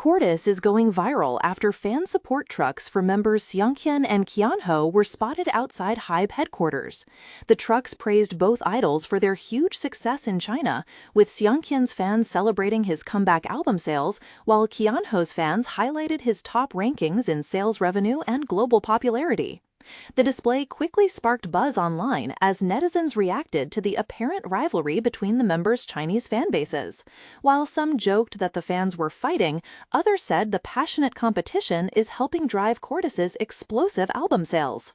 CORTIS is going viral after fan support trucks for members Seunghyun and Kianho were spotted outside HYBE headquarters. The trucks praised both idols for their huge success in China, with Seunghyun's fans celebrating his comeback album sales, while Kianho's fans highlighted his top rankings in sales revenue and global popularity. The display quickly sparked buzz online as netizens reacted to the apparent rivalry between the members' Chinese fan bases. While some joked that the fans were fighting, others said the passionate competition is helping drive CORTIS' explosive album sales.